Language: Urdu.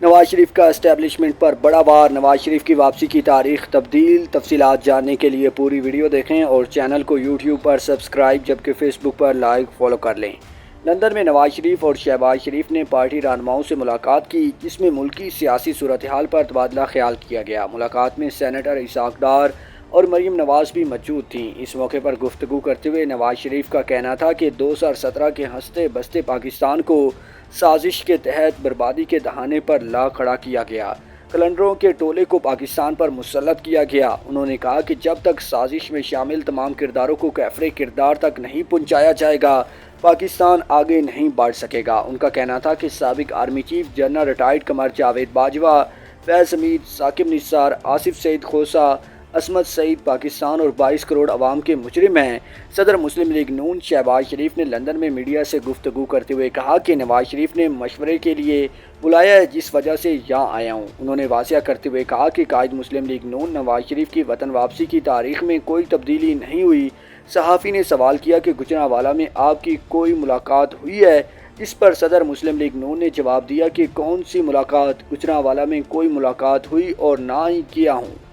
نواز شریف کا اسٹیبلشمنٹ پر بڑا وار، نواز شریف کی واپسی کی تاریخ تبدیل۔ تفصیلات جاننے کے لیے پوری ویڈیو دیکھیں اور چینل کو یوٹیوب پر سبسکرائب جبکہ فیس بک پر لائک فالو کر لیں۔ لندن میں نواز شریف اور شہباز شریف نے پارٹی رہنماؤں سے ملاقات کی، جس میں ملکی سیاسی صورتحال پر تبادلہ خیال کیا گیا۔ ملاقات میں سینیٹر اسحاق ڈار اور مریم نواز بھی موجود تھیں۔ اس موقع پر گفتگو کرتے ہوئے نواز شریف کا کہنا تھا کہ 2017 کے ہنستے بستے پاکستان کو سازش کے تحت بربادی کے دہانے پر لا کھڑا کیا گیا، کلنڈروں کے ٹولے کو پاکستان پر مسلط کیا گیا۔ انہوں نے کہا کہ جب تک سازش میں شامل تمام کرداروں کو کیفر کردار تک نہیں پہنچایا جائے گا، پاکستان آگے نہیں بڑھ سکے گا۔ ان کا کہنا تھا کہ سابق army chief general retired Qamar Javed Bajwa, Faiz Hamid, Saqib Nisar, Asif Saeed Khosa, Ismat Saeed Pakistan اور 22 کروڑ عوام کے مجرم ہیں۔ صدر مسلم لیگ نون شہباز شریف نے لندن میں میڈیا سے گفتگو کرتے ہوئے کہا کہ نواز شریف نے مشورے کے لیے بلایا ہے، جس وجہ سے یہاں آیا ہوں۔ انہوں نے واضح کرتے ہوئے کہا کہ قائد مسلم لیگ نون نواز شریف کی وطن واپسی کی تاریخ میں کوئی تبدیلی نہیں ہوئی۔ صحافی نے سوال کیا کہ گجرانوالہ میں آپ کی کوئی ملاقات ہوئی ہے، جس پر صدر مسلم لیگ نون نے جواب دیا کہ کون سی ملاقات، گجرانوالہ میں کوئی ملاقات ہوئی اور نہ ہی کیا ہوں۔